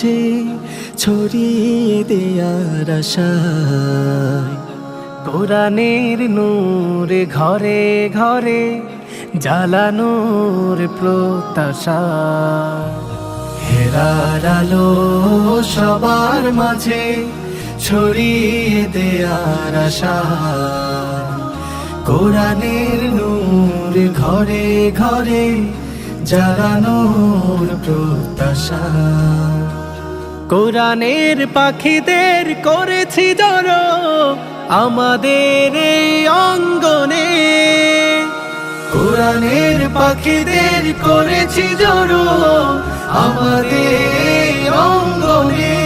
মাঝে ছড়িয়ে দেয়ার আশায়, কোরআনের নূর ঘরে ঘরে জ্বালানোর প্রত্যাশা, হেরার আলো সবার মাঝে ছড়িয়ে দেয়ার আশা, কোরআনের নূর ঘরে ঘরে জ্বালানোর প্রত্যাশা। কোরআনের পাখিদের করেছি জড়ো আমাদের এই অঙ্গনে, কোরআনের পাখিদের করেছি জড়ো আমাদের এই অঙ্গনে,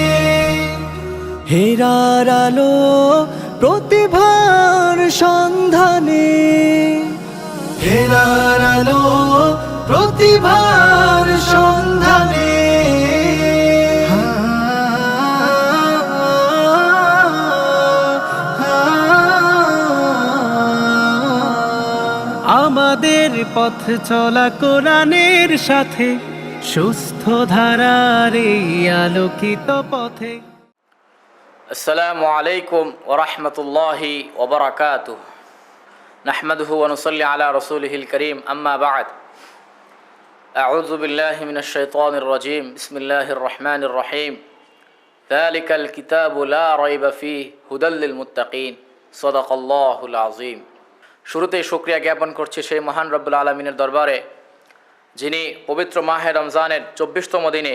হেরার আলো প্রতিভার সন্ধানে, হেরার আলো প্রতিভার সন্ধানে, আমাদের পথ চলা কোরআনের সাথে, সুস্থ ধারার এই আলোকিত পথে। আসসালামু আলাইকুম ওয়া রাহমাতুল্লাহি ওয়া বারাকাতুহু। নাহমাদুহু ওয়া নুসাল্লি আলা রাসূলিহিল কারীম, আম্মা বা'দ। আউযু বিল্লাহি মিনাশ শাইতানির রাজীম। বিসমিল্লাহির রহমানির রহিম। যালিকাল কিতাবু লা রাইবা ফীহি হুদাল লিল মুত্তাকিন। সাদাকাল্লাহুল আযীম। শুরুতেই শুকরিয়া জ্ঞাপন করছি সেই মহান রব্বুল আলামিনের দরবারে, যিনি পবিত্র মাহে রমজানের 24তম দিনে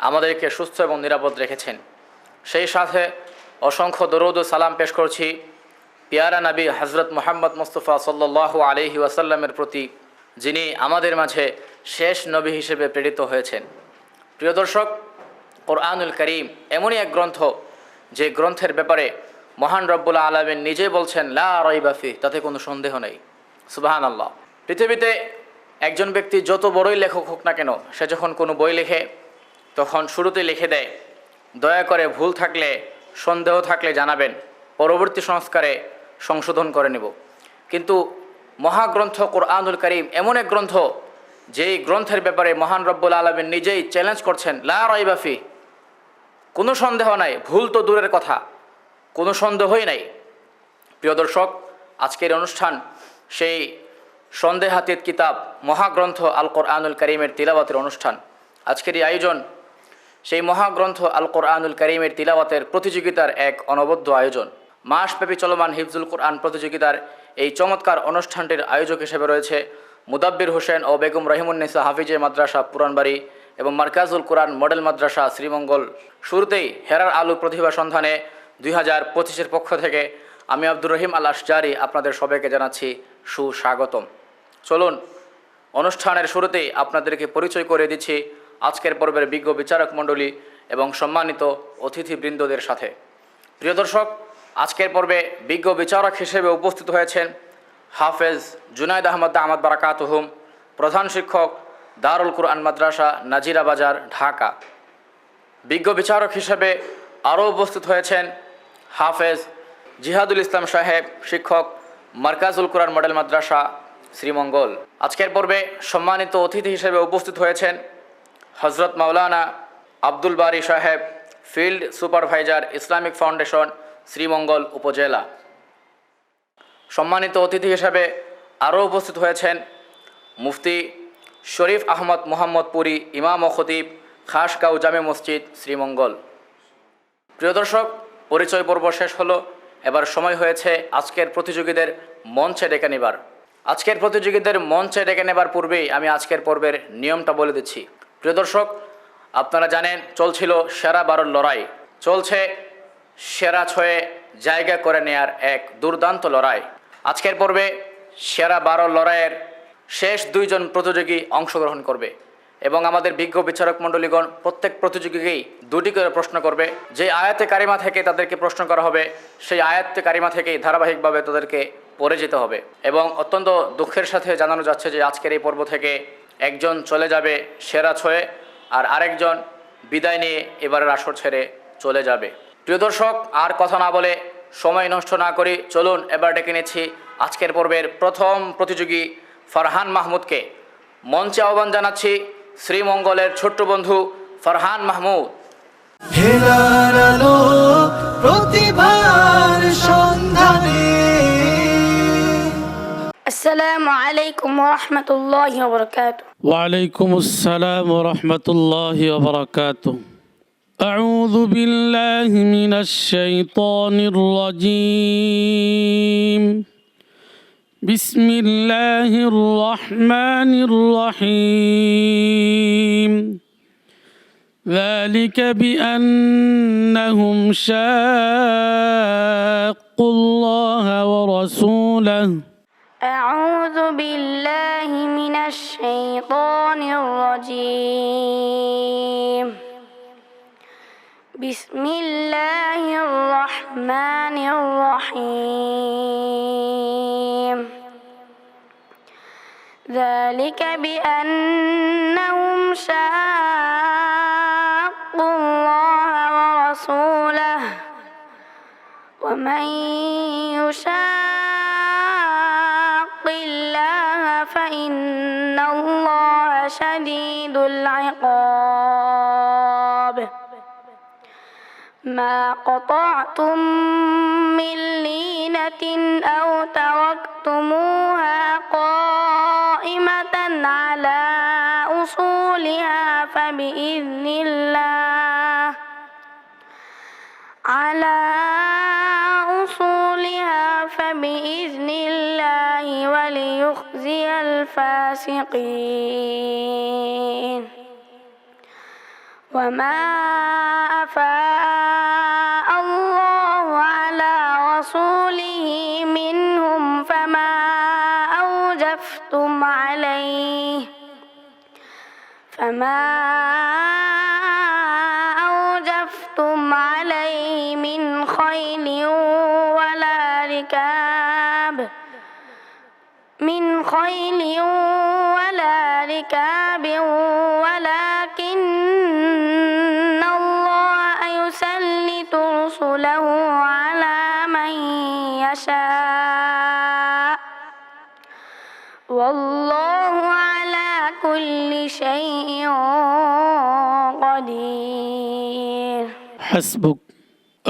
আমাদেরকে সুস্থ এবং নিরাপদ রেখেছেন। সেই সাথে অসংখ্য দরুদ ও সালাম পেশ করছি পিয়ারা নবী হযরত মুহাম্মদ মুস্তাফা সাল্লাল্লাহু আলাইহি ওয়াসাল্লামের প্রতি, যিনি আমাদের মাঝে শেষ নবী হিসেবে প্রেরিত হয়েছেন। প্রিয় দর্শক, কোরআনুল কারীম এমনই এক গ্রন্থ, যে গ্রন্থের ব্যাপারে মহান রব্বুল আলামিন নিজে বলছেন লা রাইবা ফীহি, তাতে কোনো সন্দেহ নেই। সুবহানাল্লাহ। পৃথিবীতে একজন ব্যক্তি যত বড়ই লেখক হোক না কেন, সে যখন কোনো বই লেখে তখন শুরুতেই লিখে দেয়, দয়া করে ভুল থাকলে, সন্দেহ থাকলে জানাবেন, পরবর্তী সংস্কারে সংশোধন করে নেব। কিন্তু মহাগ্রন্থ কোরআনুল কারীম এমন এক গ্রন্থ, যেই গ্রন্থের ব্যাপারে মহান রব্বুল আলামিন নিজেই চ্যালেঞ্জ করছেন লা রাইবা ফীহি, কোনো সন্দেহ নাই। ভুল তো দূরের কথা, কোনো সন্দেহই নাই। প্রিয় দর্শক, আজকের অনুষ্ঠান সেই সন্দেহাতীত কিতাব মহাগ্রন্থ আল কোরআনুল কারীমের তিলাওয়াতের অনুষ্ঠান। আজকের এই আয়োজন সেই মহাগ্রন্থ আল কোরআনুল কারীমের তিলাওয়াতের প্রতিযোগিতার এক অনবদ্য আয়োজন। মাসব্যাপী চলমান হিফজুল কোরআন প্রতিযোগিতার এই চমৎকার অনুষ্ঠানটির আয়োজক হিসেবে রয়েছে মুদাব্বির হোসেন ও বেগম রহিমুন্নেসা হাফিজে মাদ্রাসা পুরানবাড়ি এবং মার্কাজুল কোরআন মডেল মাদ্রাসা শ্রীমঙ্গল। শুরুতেই হেরার আলো প্রতিভা সন্ধানে 2025-এর পক্ষ থেকে আমি আব্দুর রহিম আল আশজারি আপনাদের সবাইকে জানাচ্ছি সুস্বাগতম। চলুন অনুষ্ঠানের শুরুতেই আপনাদেরকে পরিচয় করে দিচ্ছি আজকের পর্বের বিজ্ঞ বিচারক মণ্ডলী এবং সম্মানিত অতিথিবৃন্দদের সাথে। প্রিয় দর্শক, আজকের পর্বে বিজ্ঞ বিচারক হিসেবে উপস্থিত হয়েছেন হাফেজ জুনায়েদ আহমদ দামাত বারাকাতুহুম, প্রধান শিক্ষক, দারুল কুরআন মাদ্রাসা, নাজিরা বাজার, ঢাকা। বিজ্ঞ বিচারক হিসেবে আরও উপস্থিত হয়েছেন হাফেজ জিহাদুল ইসলাম সাহেব, শিক্ষক, মার্কাজুল কুরআন মডেল মাদ্রাসা, শ্রীমঙ্গল। আজকের পর্বে সম্মানিত অতিথি হিসেবে উপস্থিত হয়েছেন হজরত মাওলানা আব্দুল বারী সাহেব, field supervisor, Islamic foundation, Sreemangal উপজেলা। সম্মানিত অতিথি হিসেবে আরও উপস্থিত হয়েছেন মুফতি শরীফ আহমদ মোহাম্মদ পুরী, ইমাম ও খতিব, খাসগাঁও জামে মসজিদ, শ্রীমঙ্গল। প্রিয় দর্শক, পরিচয় পর্ব শেষ হলো। এবার সময় হয়েছে আজকের প্রতিযোগীদের মঞ্চে ডেকে নেবার। আজকের প্রতিযোগীদের মঞ্চে ডেকে নেবার পূর্বেই আমি আজকের পর্বের নিয়মটা বলে দিচ্ছি। প্রিয় দর্শক, আপনারা জানেন চলছিল সেরা 12 লড়াই, চলছে সেরা 6 জায়গা করে নেয়ার এক দুর্দান্ত লড়াই। আজকের পর্বে সেরা 12 লড়াইয়ের শেষ 2 জন প্রতিযোগী অংশগ্রহণ করবে এবং আমাদের বিজ্ঞ বিচারক মণ্ডলীগণ প্রত্যেক প্রতিযোগীকেই 2টি করে প্রশ্ন করবে। যে আয়াতে কারিমা থেকে তাদেরকে প্রশ্ন করা হবে, সেই আয়াতে কারিমা থেকেই ধারাবাহিকভাবে তাদেরকে পড়ে যেতে হবে। এবং অত্যন্ত দুঃখের সাথে জানানো যাচ্ছে যে আজকের এই পর্ব থেকে একজন চলে যাবে সেরা 6, আর আরেকজন বিদায় নিয়ে এবারের আসর ছেড়ে চলে যাবে। প্রিয় দর্শক, আর কথা না বলে সময় নষ্ট না করি, চলুন এবার ডেকে নিচ্ছি আজকের পর্বের প্রথম প্রতিযোগী ফারহান মাহমুদকে। মঞ্চে আহ্বান জানাচ্ছি শ্রীমঙ্গলের ছোট্ট বন্ধু ফারহান মাহমুদ। হেলার আলো প্রতিভার সন্ধানে। السلام عليكم ورحمة الله وبركاته. وعليكم السلام ورحمة الله وبركاته. أعوذ بالله من الشيطان الرجيم. بسم الله الرحمن الرحيم. ذلك بأنهم شاقوا الله ورسوله. أعوذ بالله من الشيطان الرجيم. بسم الله الرحمن الرحيم. ذلك بأنهم شاقوا الله ورسوله ومن يشاق الله فإن الله شديد العقاب. ما قطعتم من لينة أو تركتموها قائمة على أصولها فبإذن الله وليخزي الفاسقين. وما أفاء الله على رسوله منهم فما أوجفتم عليه من خيل ولا ركاب ولكن الله يسلط رسله على من يشاء والله على كل شيء قدير. حسبك.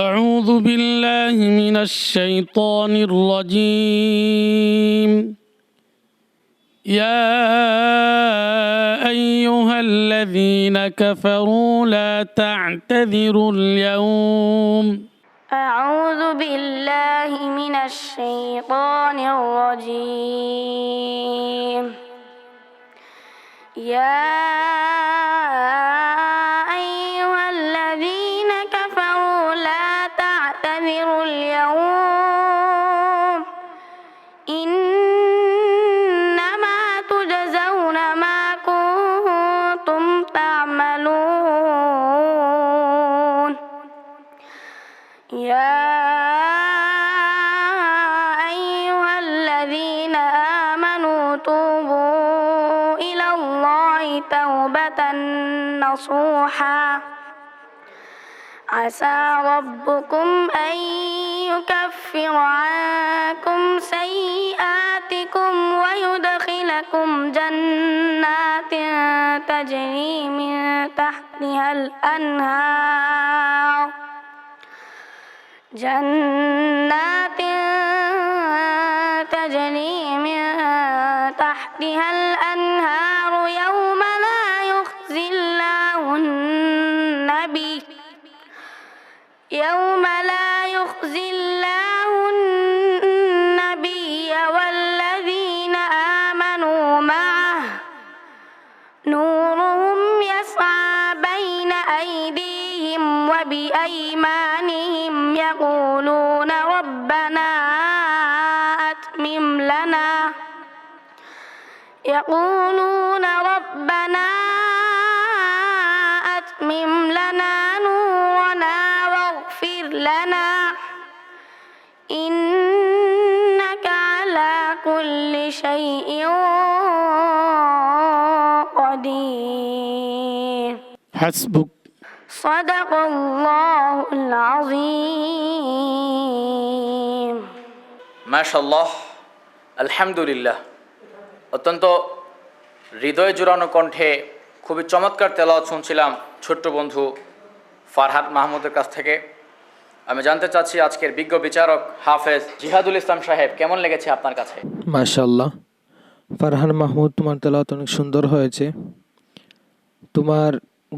أعوذ بالله من الشيطان الرجيم. يا أيها الذين كفروا لا تعتذروا اليوم. أعوذ بالله من الشيطان الرجيم. يا أيها الذين كفروا لا تعتذروا اليوم إنما تجزون ما كنتم تعملون. يا أيها الذين آمنوا توبوا إلى الله توبة نصوحا عسى ربكم أن يكفر عنكم سيئاتكم ويدخلكم جنات تجري من تحتها الأنهار يوم لا يخزي الله النبي والذين آمنوا معه نورهم يسعى بين أيديهم وبأيمانهم يقولون ربنا أتمم لنا نورنا واغفر لنا إنك على كل شيء قدير. حسبك. صدق الله العظيم. মাশাআল্লাহ, আলহামদুলিল্লাহ। অত্যন্ত হৃদয় জোড়ানো কণ্ঠে খুবই চমৎকার তেলাওয়াত শুনছিলাম ছোট্ট বন্ধু ফারহাদ মাহমুদের কাছ থেকে। আমি জানতে চাচ্ছি আজকের বিজ্ঞ বিচারক হাফেজ জিহাদুল ইসলাম সাহেব কেমন লেগেছে আপনার কাছে? মাশাআল্লাহ, ফারহান মাহমুদ, তোমার তেলাওয়াত অনেক সুন্দর হয়েছে। তোমার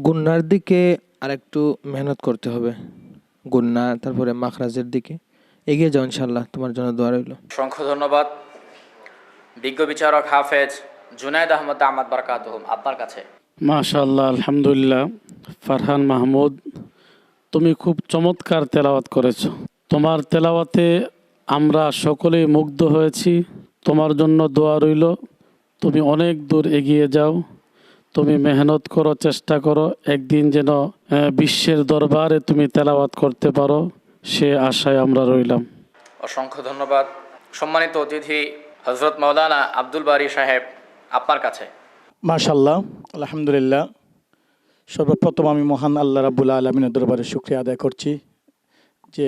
গুন্নার দিকে আরেকটু মেহনত করতে হবে, গুন্না তারপরে মাখরাজের দিকে এগিয়ে যাও, ইনশাআল্লাহ তোমার জন্য দোয়া রইল। অসংখ্য ধন্যবাদ। বিজ্ঞ বিচারক হাফেজ জুনায়েদ আহমদ আহমদ বারাকাতুহুম আপনার কাছে। মাশাআল্লাহ, আলহামদুলিল্লাহ। ফারহান মাহমুদ, তুমি খুব চমৎকার তেলাওয়াত করেছো। তোমার তেলাওয়াতে আমরা সকলেই মুগ্ধ হয়েছি। তোমার জন্য দোয়া রইল, তুমি অনেক দূর এগিয়ে যাও, তুমি মেহনত করো, চেষ্টা করো, একদিন যেন বিশ্বের দরবারে তুমি তেলাওয়াত করতে পারো, সে আশায় আমরা রইলাম। অসংখ্য ধন্যবাদ। সম্মানিত অতিথি হজরত মাওলানা আব্দুল বারী সাহেব আপনার কাছে। মাশাআল্লাহ, আলহামদুলিল্লাহ। সর্বপ্রথম আমি মহান আল্লাহ রাব্বুল আলামিনের দরবারে শুকরিয়া আদায় করছি যে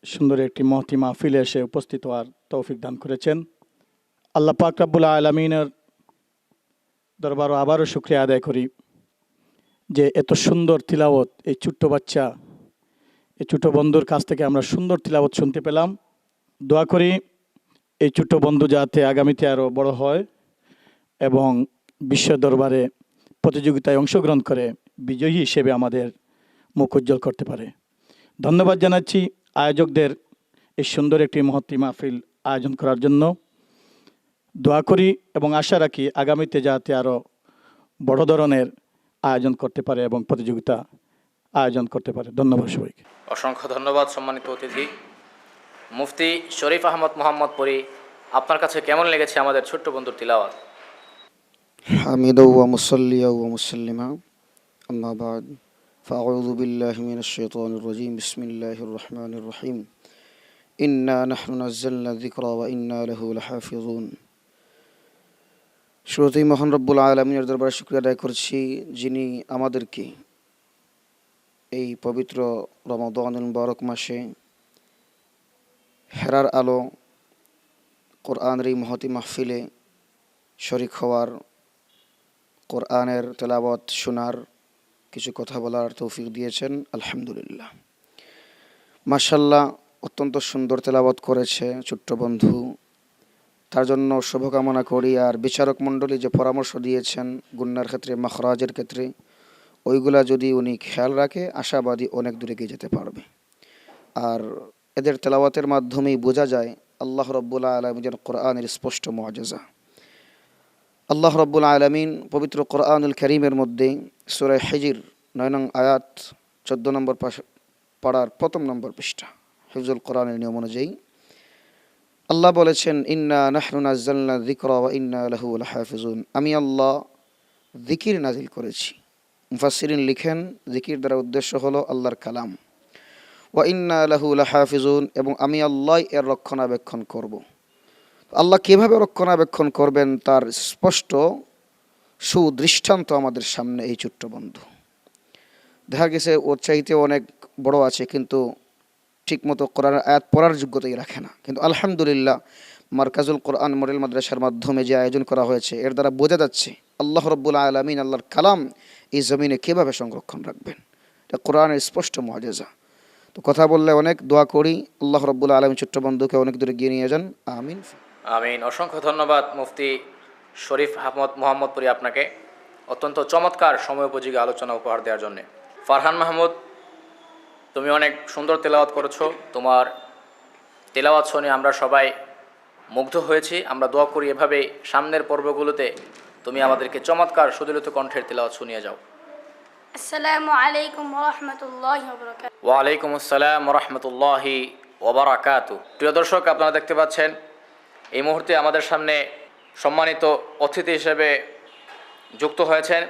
সুন্দর একটি মহতি মাহফিলে এসে উপস্থিত হওয়ার তৌফিক দান করেছেন। আল্লাহ পাক রাব্বুল আলামিনের দরবারও আবারও শুকরিয়া আদায় করি যে এত সুন্দর তিলাওয়াত, এই ছোট্ট বাচ্চা, এই ছোট বন্ধুর কাছ থেকে আমরা সুন্দর তিলাওয়াত শুনতে পেলাম। দোয়া করি এই ছোট্ট বন্ধু যাতে আগামীতে আরও বড় হয় এবং বিশ্ব দরবারে প্রতিযোগিতায় অংশগ্রহণ করে বিজয়ী হিসেবে আমাদের মুখ উজ্জ্বল করতে পারে। ধন্যবাদ জানাচ্ছি আয়োজকদের এই সুন্দর একটি মহতি মাহফিল আয়োজন করার জন্য। দোয়া করি এবং আশা রাখি আগামীতে যাতে আরও বড় ধরনের আয়োজন করতে পারে এবং প্রতিযোগিতা আয়োজন করতে পারে। ধন্যবাদ সবাইকে। অসংখ্য ধন্যবাদ। সম্মানিত অতিথি মুফতি শরীফ আহমদ মোহাম্মদ পরী আপনার কাছে কেমন লেগেছে আমাদের ছোট্ট বন্ধুর তিলাওয়াত? حميدا ومصليا ومسلما أما بعد فأعوذ بالله من الشيطان الرجيم بسم الله الرحمن الرحيم إنا نحن نزلنا الذكر وإنا له لحافظون। শুরুতেই মহান রব্বুল আলামিনের দরবারে শুকরিয়া আদায় করছি যিনি আমাদেরকে এই পবিত্র রমাদানুল মুবারক মাসে হেরার আলো কোরআনের এই মহতি মাহফিলে শরীক হওয়ার, কোরআনের তেলাওয়াত শোনার, কিছু কথা বলার তৌফিক দিয়েছেন। আলহামদুলিল্লাহ, মাশাআল্লাহ, অত্যন্ত সুন্দর তেলাওয়াত করেছে ছোট্ট বন্ধু, তার জন্য শুভকামনা করি। আর বিচারক মণ্ডলী যে পরামর্শ দিয়েছেন গুন্নার ক্ষেত্রে, মাখরাজের ক্ষেত্রে, ওইগুলা যদি উনি খেয়াল রাখে আশাবাদী অনেক দূরে গিয়ে যেতে পারবে। আর এদের তেলাওয়াতের মাধ্যমেই বোঝা যায় আল্লাহ রাব্বুল আলামিনের কোরআনের স্পষ্ট মুআজিজা। আল্লাহ রাব্বুল আলামিন পবিত্র কোরআনুল কারীমের মধ্যে সূরা হিজর 9 নং আয়াত 14 নম্বর পাড়ার 1 নম্বর পৃষ্ঠা হিফজুল কোরআনের নিয়ম অনুযায়ী আল্লাহ বলেছেন, ইন্না নাহনু নাযালনা যিকরা ওয়া ইন্না লাহু লাহাফিজুন। আমি আল্লাহ যিকির নাজিল করেছি। মুফাসসিরিন লিখেন যিকির দ্বারা উদ্দেশ্য হলো আল্লাহর কালাম। ওয়া ইন্না লাহু লাহাফিজুন, এবং আমি আল্লাহ এর রক্ষণাবেক্ষণ করব। আল্লাহ কীভাবে রক্ষণাবেক্ষণ করবেন তার স্পষ্ট সুদৃষ্টান্ত আমাদের সামনে এই ছোট্ট বন্ধু। দেখা গেছে ওর চাইতে অনেক বড় আছে কিন্তু ঠিকমতো কোরআনের আয়াত পড়ার যোগ্যতাই রাখে না। কিন্তু আলহামদুলিল্লাহ মারকাজুল কোরআন মডেল মাদ্রাসার মাধ্যমে যে আয়োজন করা হয়েছে এর দ্বারা বোঝা যাচ্ছে আল্লাহ রাব্বুল আলামিন আল্লাহর কালাম এই জমিনে কীভাবে সংরক্ষণ রাখবেন। এটা কোরআনের স্পষ্ট মুআজিজা। তো কথা বললে অনেক, দোয়া করি আল্লাহ রাব্বুল আলামিন ছোট্ট বন্ধুকে অনেক দূরে গিয়ে নিয়ে যান। আমিন আমিন। অসংখ্য ধন্যবাদ মুফতি শরীফ আহমদ মোহাম্মদ পরী আপনাকে অত্যন্ত চমৎকার সময় উপযোগী আলোচনা উপহার দেওয়ার জন্য। ফারহান মাহমুদ, তুমি অনেক সুন্দর তেলাওয়াত করেছো। তোমার তেলাওয়াত শুনে আমরা সবাই মুগ্ধ হয়েছি। আমরা দোয়া করি এভাবে সামনের পর্বগুলোতে তুমি আমাদেরকে চমৎকার সুদলিত কণ্ঠের তেলাওয়াত শুনিয়ে যাও। আসসালামু আলাইকুম ওয়া রাহমাতুল্লাহি ওয়া বারাকাতুহু। ওয়ালাইকুম আসসালাম ওয়া রাহমাতুল্লাহি ওয়া বারাকাতুহু। প্রিয় দর্শক, আপনারা দেখতে পাচ্ছেন এই মুহূর্তে আমাদের সামনে সম্মানিত অতিথি হিসেবে যুক্ত হয়েছেন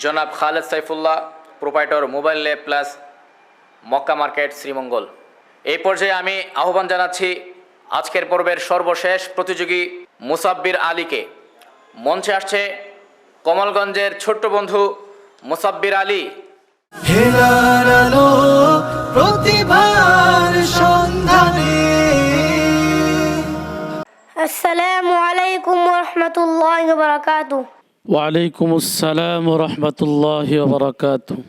জনাব Khaled Saifullah, proprietor mobile lab plus, Mecca market, Sreemangal. এই পর্যায়ে আমি আহ্বান জানাচ্ছি আজকের পর্বের সর্বশেষ প্রতিযোগী মুসাব্বির আলীকে। মঞ্চে আসছে কমলগঞ্জের ছোট্ট বন্ধু মুসাব্বির আলী। হেরার আলো প্রতিভার সন্ধানে। আসসালামু আলাইকুম ওয়া রাহমাতুল্লাহি ওয়া বারাকাতুহু। ওয়ালাইকুম আসসালাম ওয়া রাহমাতুল্লাহি ওয়া বারাকাতুহু।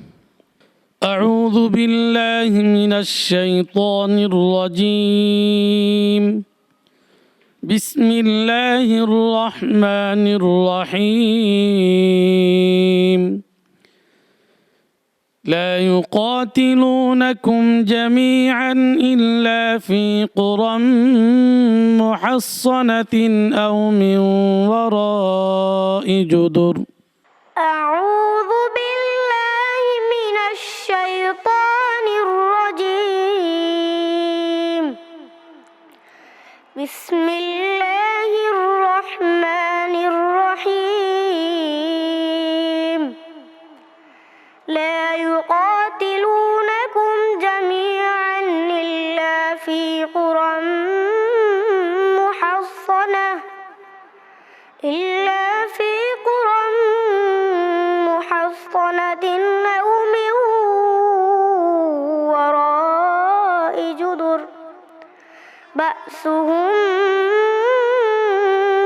أعوذ بالله من الشيطان الرجيم بسم الله الرحمن الرحيم لا يقاتلونكم جميعا إلا في قرى محصنة أو من وراء جدر أعوذ بالله من الشيطان الرجيم بسم الله الرحمن الرحيم لا يقاتلونكم جميعا إلا في قرى محصنة أو من وراء جدر بأسهم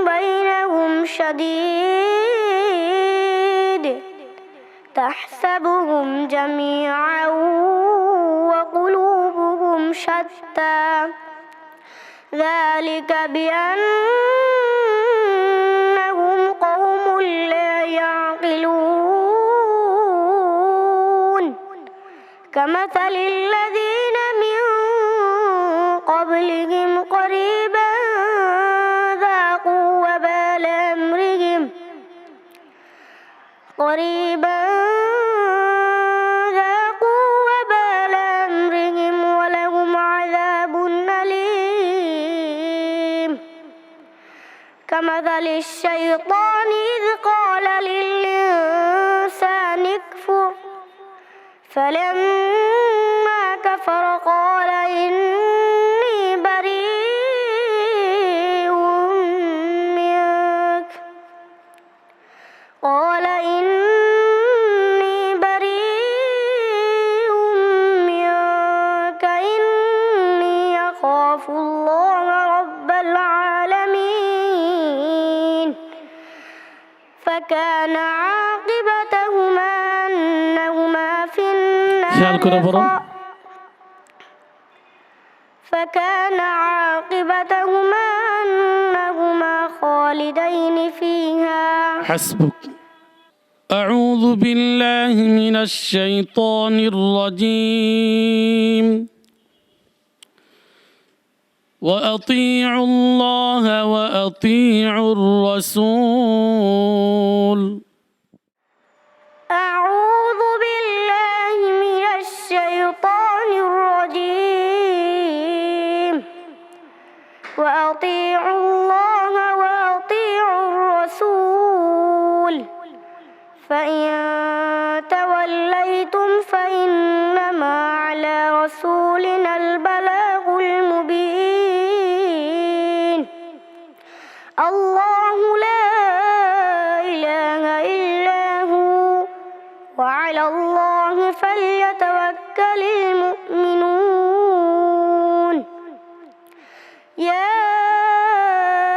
بينهم شديد تحسبهم جميعا وقلوبهم شتى ذلك بأنهم قوم لا يعقلون كمثل الذين من قبلهم قريبا ذاقوا وبال أمرهم ولهم عذاب أليم كمثل الشيطان إذ قال للإنسان اكفر فلما كفر قال إني بريء منك إني أخاف الله رب العالمين فكان عاقبتهما أنهما في খেয়াল করে পড়ো। النار فكان عاقبتهما أنهما خالدين فيها حسبك أعوذ بالله من الشيطان الرجيم وأطيعوا الله وأطيعوا الرسول أعوذ بالله من الشيطان الرجيم وأطيعوا الله وأطيعوا الرسول فإن توليتم فإنما على رسولنا البلاغ المبين الله لا إله إلا هو وعلى الله فليتوكل المؤمنون يا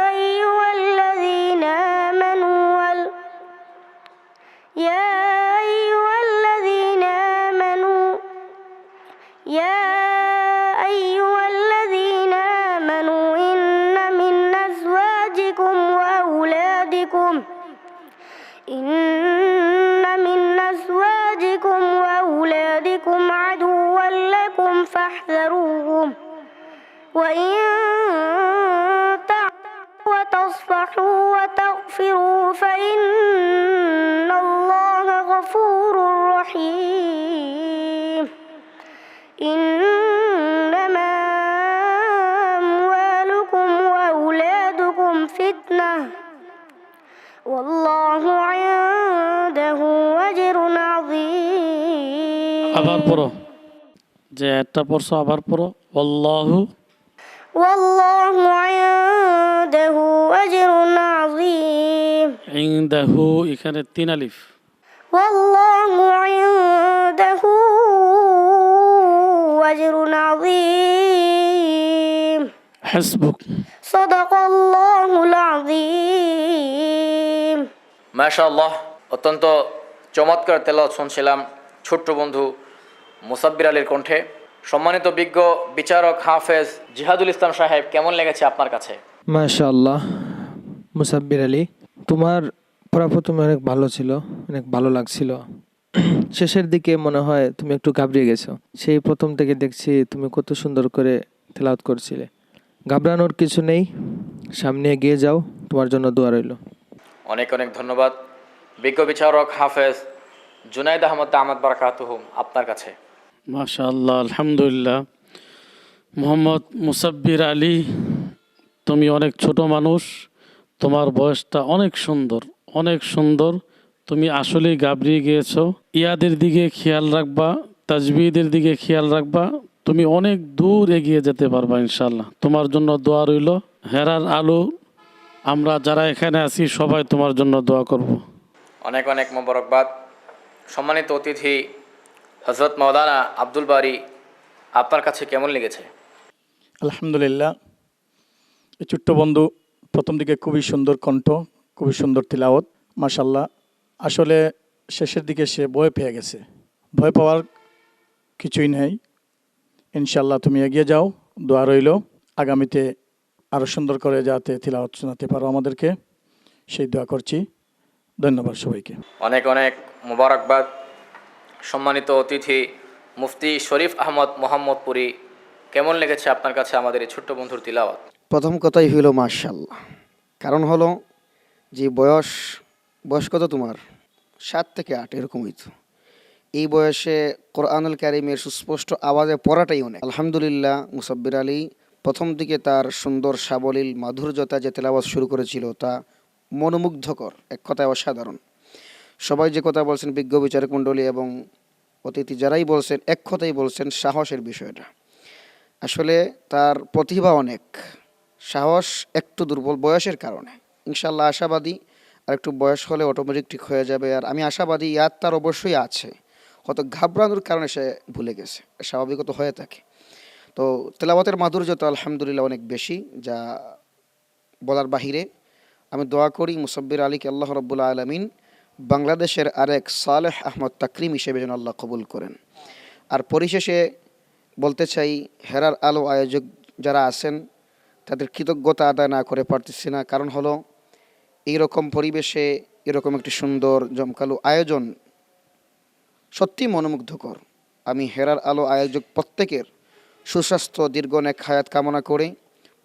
أيها الذين آمنوا إن من أزواجكم وأولادكم عدوا لكم فاحذروهم وإن تعفوا وتصفحوا وتغفروا فإن الله غفور رحيم إنما أموالكم وأولادكم فتنة والله عنده أجر عظيم আবার পড়ো যে একটা পড়ছো আবার পড়ো আল্লাহু والله عنده أجر عظيم ইনদাহু এখানে তিন আলিফ والله عنده أجر عظيم হাসবুক صدق الله العظيم মাশাআল্লাহ, অত্যন্ত চমৎকার তেলাওয়াত শুনছিলাম ছোট্ট বন্ধু মুসাব্বির আলীর কণ্ঠে। সম্মানিত বিজ্ঞ বিচারক হাফেজ জিহাদুল ইসলাম সাহেব, কেমন লেগেছে আপনার কাছে? মাশাআল্লাহ মুসাব্বির আলী, তোমার পড়া প্রথমে অনেক ভালো ছিল, অনেক ভালো লাগছিল। শেষের দিকে মনে হয় তুমি একটু ঘাবড়িয়ে গেছো। সেই প্রথম থেকে দেখছি তুমি কত সুন্দর করে তেলাওয়াত করছিলে। ঘাবড়ানোর কিছু নেই, সামনে এগিয়ে যাও, তোমার জন্য দোয়া রইল। অনেক অনেক ধন্যবাদ। বিজ্ঞ বিচারক হাফেজ জুনাইদ আহমদ আহমদ বারাকাতুহুম, আপনার কাছে। মাশাআল্লাহ, আলহামদুলিল্লাহ। মোহাম্মদ মুসাব্বির আলী, তুমি অনেক ছোট মানুষ, তোমার বয়সটা অনেক সুন্দর, অনেক সুন্দর। তুমি আসলেই ঘাবড়িয়ে গিয়েছো। ইয়াদের দিকে খেয়াল রাখবা, তাজবিদের দিকে খেয়াল রাখবা, তুমি অনেক দূর এগিয়ে যেতে পারবা ইনশাল্লাহ। তোমার জন্য দোয়া রইল। হেরার আলো, আমরা যারা এখানে আছি সবাই তোমার জন্য দোয়া করব। অনেক অনেক মোবারকবাদ। সম্মানিত অতিথি হযরত মাওলানা আব্দুল বারী, আপনার কাছে কেমন লেগেছে? আলহামদুলিল্লাহ, এই ছোট্ট বন্ধু প্রথম দিকে খুবই সুন্দর কণ্ঠ, খুবই সুন্দর তিলাওয়াত, মাশাল্লাহ। আসলে শেষের দিকে সে ভয় পেয়ে গেছে। ভয় পাওয়ার কিছুই নেই, ইনশাল্লাহ তুমি এগিয়ে যাও, দোয়া রইল। আগামীতে আরও সুন্দর করে যাতে তিলাওয়াত শোনাতে পারো আমাদেরকে, সেই দোয়া করছি। ধন্যবাদ সবাইকে। অনেক অনেক মোবারকবাদ। সম্মানিত অতিথি মুফতি শরীফ আহমদ মোহাম্মদপুরী, কেমন লেগেছে আপনার কাছে আমাদের এই ছোট্ট বন্ধুর তিলাওয়াত? প্রথম কথাই হইল মাশাআল্লাহ। কারণ হলো যে বয়স কত তোমার? 7 থেকে 8 এরকম হইতো। এই বয়সে কোরআনুল কারীমের সুস্পষ্ট আওয়াজে পড়াটাই অনেক। আলহামদুলিল্লাহ, মুসাব্বির আলী প্রথম দিকে তার সুন্দর সাবলীল মাধুর্যতা যে তেলাওয়াত শুরু করেছিল তা মনোমুগ্ধকর, এক কথায় অসাধারণ। সবাই যে কথা বলছেন, বিজ্ঞ বিচারক মণ্ডলী এবং অতিথি যারাই বলছেন, এক কথাই বলছেন সাহসের বিষয়টা। আসলে তার প্রতিভা অনেক, সাহস একটু দুর্বল বয়সের কারণে। ইনশাল্লাহ আশাবাদী, আর একটু বয়স হলে অটোমেটিক ঠিক হয়ে যাবে। আর আমি আশাবাদী ইয়াদ তার অবশ্যই আছে, হয়তো ঘাবড়ানোর কারণে সে ভুলে গেছে, স্বাভাবিকত হয়ে থাকে। তো তেলাওয়াতের মাধুর্যতা আলহামদুলিল্লাহ অনেক বেশি, যা বলার বাহিরে। আমি দোয়া করি মুসাব্বির আলীকে আল্লাহ রাব্বুল আলামিন বাংলাদেশের আরেক সালেহ আহমদ তাকরিম হিসেবে যেন আল্লাহ কবুল করেন। আর পরিশেষে বলতে চাই, হেরার আলো আয়োজক যারা আছেন তাদের কৃতজ্ঞতা আদায় না করে পারতেছি না। কারণ হলো এইরকম পরিবেশে এরকম একটি সুন্দর জমকালো আয়োজন সত্যি মনোমুগ্ধকর। আমি হেরার আলো আয়োজক প্রত্যেকের সুস্বাস্থ্য, দীর্ঘ নেক হায়াত কামনা করে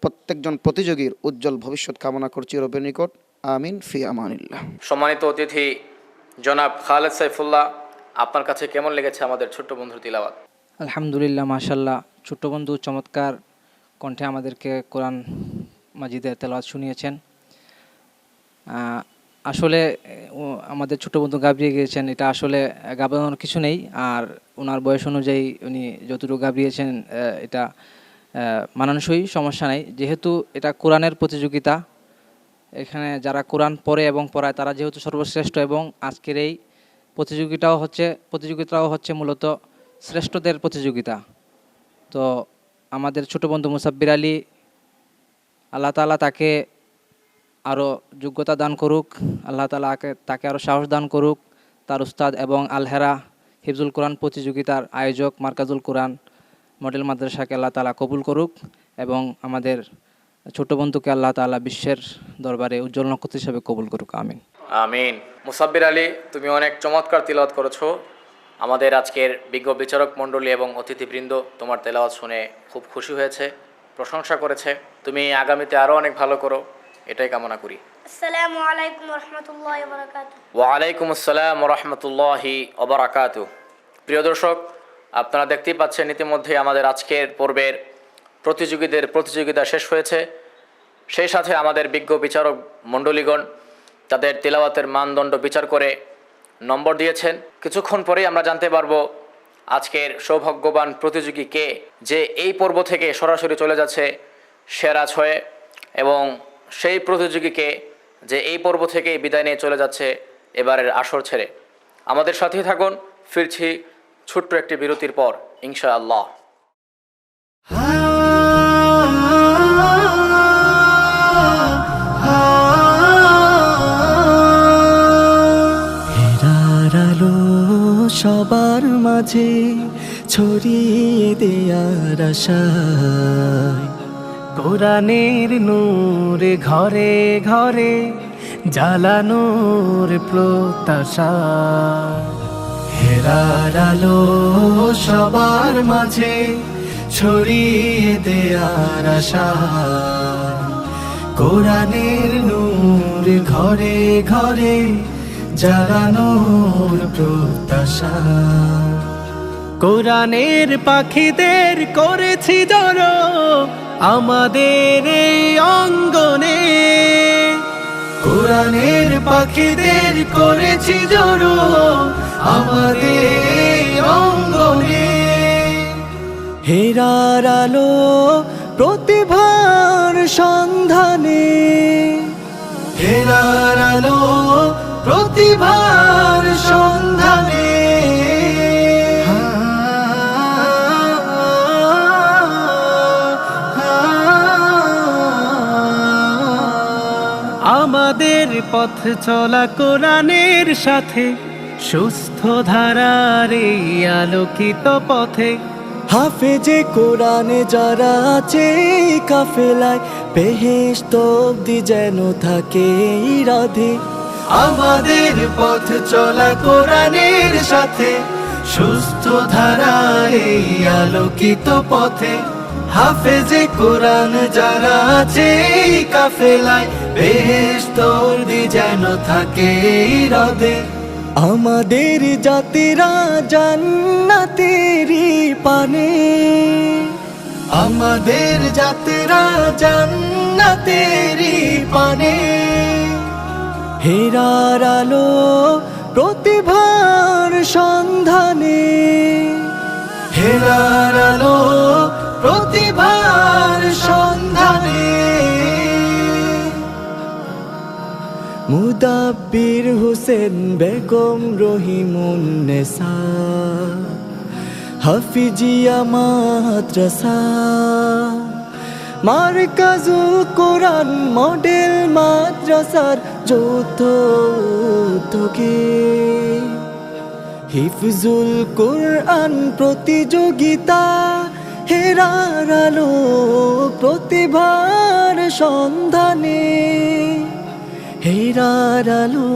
প্রত্যেকজন প্রতিযোগীর উজ্জ্বল ভবিষ্যৎ কামনা করছি রবের নিকট। আমিন ফি আমানিল্লাহ। সম্মানিত অতিথি জনাব খালেদ সাইফুল্লাহ, আপনার কাছে কেমন লেগেছে আমাদের ছোট্ট বন্ধুর তিলাওয়াত? আলহামদুলিল্লাহ, মাশাল্লাহ। ছোট্ট বন্ধু চমৎকার কণ্ঠে আমাদেরকে কোরআন মাজিদের তেলাওয়াত শুনিয়েছেন। আসলে আমাদের ছোট বন্ধু ঘাবড়িয়ে গিয়েছেন, এটা আসলে ঘাবড়ানোর কিছু নেই। আর ওনার বয়স অনুযায়ী উনি যতটুকু ঘাবড়িয়েছেন এটা মানানসই, সমস্যা নাই। যেহেতু এটা কোরআনের প্রতিযোগিতা, এখানে যারা কোরআন পড়ে এবং পড়ায় তারা যেহেতু সর্বশ্রেষ্ঠ, এবং আজকের এই প্রতিযোগিতাও হচ্ছে মূলত শ্রেষ্ঠদের প্রতিযোগিতা। তো আমাদের ছোট বন্ধু মুসাব্বির আলী, আল্লাহ তাআলা তাকে আরও যোগ্যতা দান করুক, আল্লাহ তাআলা তাকে আরও সাহস দান করুক। তার উস্তাদ এবং আলহেরা হিফজুল কোরআন প্রতিযোগিতার আয়োজক মার্কাজুল কোরআন মডেল মাদ্রাসাকে আল্লাহ তাআলা কবুল করুক, এবং আমাদের ছোট বন্ধুকে আল্লাহ তাআলা বিশ্বের দরবারে উজ্জ্বল নক্ষত্র হিসেবে কবুল করুক। আমিন আমিন। মুসাব্বির আলী, তুমি অনেক চমৎকার তিলাওয়াত করেছো। আমাদের আজকের বিজ্ঞ বিচারক মণ্ডলী এবং অতিথিবৃন্দ তোমার তেলাওয়াত শুনে খুব খুশি হয়েছে, প্রশংসা করেছে। তুমি আগামীতে আরও অনেক ভালো করো, এটাই কামনা করি। আসসালামু আলাইকুম রহমতুল্লাহি ওয়া বারাকাতুহু। ওয়ালাইকুম আসসালাম রহমতুল্লাহি ওয়া বারাকাতুহু। প্রিয় দর্শক, আপনারা দেখতেই পাচ্ছেন ইতিমধ্যে আমাদের আজকের পর্বের প্রতিযোগিতা শেষ হয়েছে। সেই সাথে আমাদের বিজ্ঞ বিচারক মণ্ডলীগণ তাদের তিলাওয়াতের মানদণ্ড বিচার করে নম্বর দিয়েছেন। কিছুক্ষণ পরেই আমরা জানতে পারবো আজকের সৌভাগ্যবান প্রতিযোগী কে, যে এই পর্ব থেকে সরাসরি চলে যাচ্ছে সেরা 6, এবং সেই প্রতিযোগীকে যে এই পর্ব থেকে বিদায় নিয়ে চলে যাচ্ছে এবারের আসর ছেড়ে। আমাদের সাথেই থাকুন, ফিরছি ছোট্ট একটি বিরতির পর ইনশাআল্লাহ। হেরার আলো সবার মাঝে ছড়িয়ে দেয়ার আশায়, কোরআনের নূরে ঘরে ঘরে জ্বালানোর প্রত্যাশা, হেরার আলো সবার মাঝে ছড়িয়ে দেয়ার আশা, কোরআনের নূর ঘরে ঘরে জ্বালানোর প্রত্যাশা। কোরআনের পাখিদের করেছি জড়ো আমাদের এই অঙ্গনে, কোরআনের পাখিদের করেছি জড়ো আমাদের এই অঙ্গনে, হেরার আলো প্রতিভার সন্ধানে, হেরার আলো প্রতিভার সন্ধানে, আমাদের পথ চলা কোরআনের সাথে, সুস্থ ধারার এই আলোকিত পথে, হাফেজে কোরআনে যারা আছে এই কাফেলায়, বেহেশত অবধি যেন থাকে রাধে। আমাদের পথ চলা কোরআনের সাথে, সুস্থ ধারার এই আলোকিত পথে, হাফেজে কোরআন যারা আছে এই কাফেলায়, বেহেশত অবধি যেন থাকে রাধে। আমাদের জাতিরা জান্নাতেরই পানে, আমাদের জাতিরা জান্নাতেরই পানে, হেরার আলো প্রতিভার সন্ধানে, হেরার আলো প্রতিভার সন্ধানে, মুদাব্বির হোসেন বেগম রহিমুন্নেসা, হাফিজিয়া মাদ্রাসা, মারকাজুল কোরআন মডেল মাদ্রাসার যৌথ উদ্যোগে, হিফজুল কোরআন প্রতিযোগিতা, হেরার আলো প্রতিভার সন্ধানে, হেরার আলো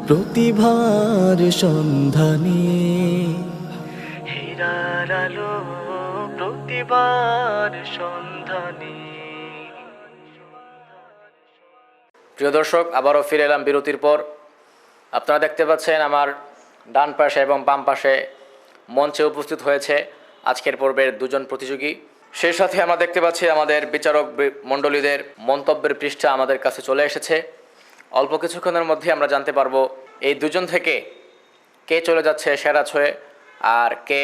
প্রতিভার সন্ধানে, হেরার আলো প্রতিভার সন্ধানে। প্রিয় দর্শক, আবারও ফিরে এলাম বিরতির পর। আপনারা দেখতে পাচ্ছেন আমার ডান পাশে এবং বাম পাশে মঞ্চে উপস্থিত হয়েছে আজকের পর্বের দুজন প্রতিযোগী। সেই সাথে আমরা দেখতে পাচ্ছি আমাদের বিচারক মণ্ডলীদের মন্তব্যের পৃষ্ঠা আমাদের কাছে চলে এসেছে। অল্প কিছুক্ষণের মধ্যে আমরা জানতে পারবো এই দুজন থেকে কে চলে যাচ্ছে সেরা ছয়ে আর কে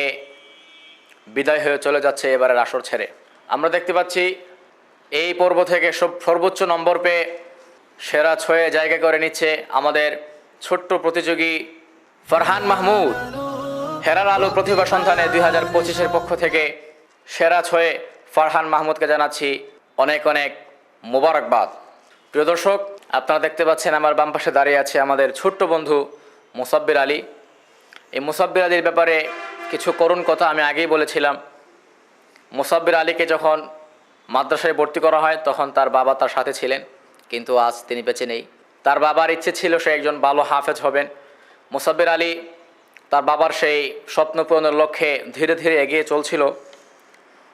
বিদায় হয়ে চলে যাচ্ছে এবারের আসর ছেড়ে। আমরা দেখতে পাচ্ছি এই পর্ব থেকে সর্বোচ্চ নম্বর পেয়ে সেরা ছয়ে জায়গা করে নিচ্ছে আমাদের ছোট্ট প্রতিযোগী ফারহান মাহমুদ। হেরার আলো প্রতিভা সন্ধানে 2025-এর পক্ষ থেকে সেরা ছয়ে ফারহান মাহমুদকে জানাচ্ছি অনেক অনেক মোবারকবাদ। প্রিয় দর্শক, আপনারা দেখতে পাচ্ছেন আমার বাম পাশে দাঁড়িয়ে আছে আমাদের ছোট্ট বন্ধু মুসাব্বির আলী। এই মুসাব্বির আলীর ব্যাপারে কিছু করুণ কথা আমি আগেই বলেছিলাম। মুসাব্বির আলীকে যখন মাদ্রাসায় ভর্তি করা হয় তখন তার বাবা তার সাথে ছিলেন, কিন্তু আজ তিনি বেঁচে নেই। তার বাবার ইচ্ছে ছিল সে একজন ভালো হাফেজ হবেন। মুসাব্বির আলী তার বাবার সেই স্বপ্ন পূরণের লক্ষ্যে ধীরে ধীরে এগিয়ে চলছিল।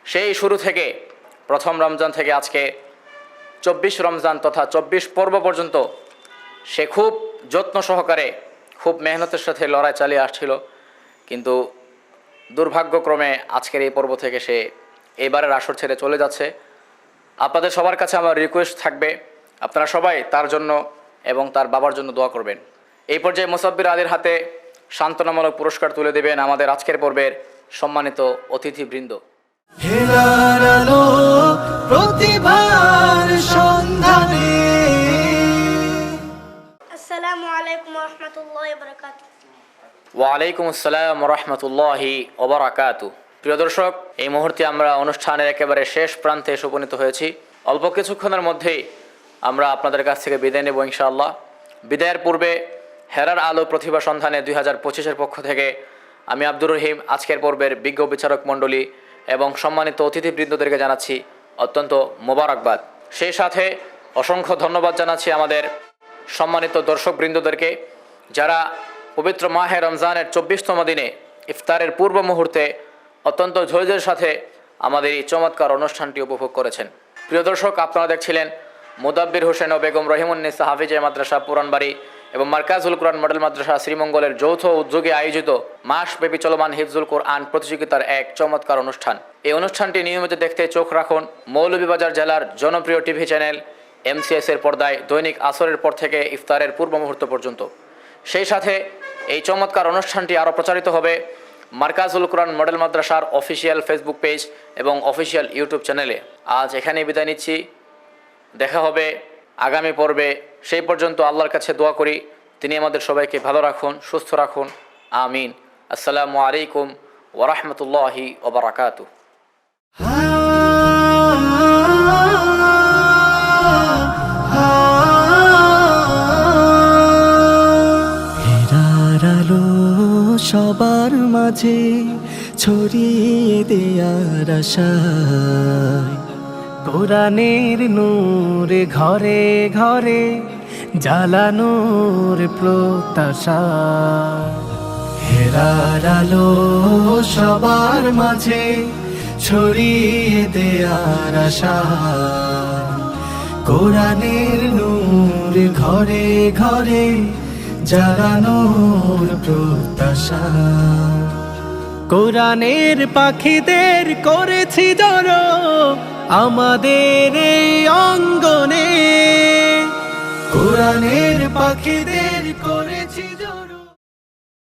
সেই শুরু থেকে প্রথম রমজান থেকে আজকে 24 রমজান তথা 24 পর্ব পর্যন্ত সে খুব যত্ন সহকারে খুব মেহনতের সাথে লড়াই চালিয়ে আসছিল, কিন্তু দুর্ভাগ্যক্রমে আজকের এই পর্ব থেকে সে এবারের আসর ছেড়ে চলে যাচ্ছে। আপনাদের সবার কাছে আমার রিকোয়েস্ট থাকবে আপনারা সবাই তার জন্য এবং তার বাবার জন্য দোয়া করবেন। এই পর্যায়ে মুসাব্বির আলীর হাতে সান্ত্বনামূলক পুরস্কার তুলে দেবেন আমাদের আজকের পর্বের সম্মানিত অতিথিবৃন্দ। হেরার আলো প্রতিভার সন্ধানে। আসসালামু আলাইকুম ওয়া রাহমাতুল্লাহি ওয়া বারাকাতুহু। ওয়ালাইকুম আসসালাম ওয়া রাহমাতুল্লাহি ওয়া বারাকাতুহু। প্রিয় দর্শক, এই মুহূর্তে আমরা অনুষ্ঠানের একেবারে শেষ প্রান্তে এসে উপনীত হয়েছি। অল্প কিছুক্ষণের মধ্যেই আমরা আপনাদের কাছ থেকে বিদায় নেব ইনশাআল্লাহ। বিদায়ের পূর্বে হেরার আলো প্রতিভা সন্ধানে 2025-এর পক্ষ থেকে আমি আব্দুর রহিম আজকের পর্বের বিজ্ঞ বিচারক মণ্ডলী এবং সম্মানিত অতিথিবৃন্দদেরকে জানাচ্ছি অত্যন্ত মোবারকবাদ। সেই সাথে অসংখ্য ধন্যবাদ জানাচ্ছি আমাদের সম্মানিত দর্শকবৃন্দদেরকে, যারা পবিত্র মাহে রমজানের 24তম দিনে ইফতারের পূর্ব মুহূর্তে অত্যন্ত ধৈর্যের সাথে আমাদের এই চমৎকার অনুষ্ঠানটি উপভোগ করেছেন। প্রিয় দর্শক, আপনারা দেখছিলেন মুদাব্বির হোসেন ও বেগম রহিমুন্নেসা হাফিজা মাদ্রাসা পুরানবাড়ি এবং মার্কাজুল কোরআন মডেল মাদ্রাসা শ্রীমঙ্গলের যৌথ উদ্যোগে আয়োজিত মাসব্যাপী চলমান হিফজুল কোরআন প্রতিযোগিতার এক চমৎকার অনুষ্ঠান। এই অনুষ্ঠানটি নিয়মিত দেখতে চোখ রাখুন মৌলভীবাজার জেলার জনপ্রিয় টিভি চ্যানেল MCS এর পর্দায় দৈনিক আসরের পর থেকে ইফতারের পূর্ব মুহূর্ত পর্যন্ত। সেই সাথে এই চমৎকার অনুষ্ঠানটি আরও প্রচারিত হবে মার্কাজুল কোরআন মডেল মাদ্রাসার অফিসিয়াল ফেসবুক পেজ এবং অফিসিয়াল ইউটিউব চ্যানেলে। আজ এখানেই বিদায় নিচ্ছি, দেখা হবে আগামী পর্বে। সেই পর্যন্ত আল্লাহর কাছে দোয়া করি তিনি আমাদের সবাইকে ভালো রাখুন, সুস্থ রাখুন, আমিন। আসসালামু আলাইকুম ওয়া রাহমাতুল্লাহি ওয়া বারাকাতুহু। হেরার আলো সবার মাঝে ছড়িয়ে দেয়ার আশায়, কোরআনের নূর ঘরে ঘরে জ্বালানোর প্রত্যাশা। হেরার আলো সবার মাঝে ছড়িয়ে দেয়ার আশায়, কোরআনের নূর ঘরে ঘরে জ্বালানোর প্রত্যাশা। কোরআনের পাখিদের করেছি জড়ো আমাদের এই অঙ্গনে, কোরআনের পাখিদের করেছি জড়ো।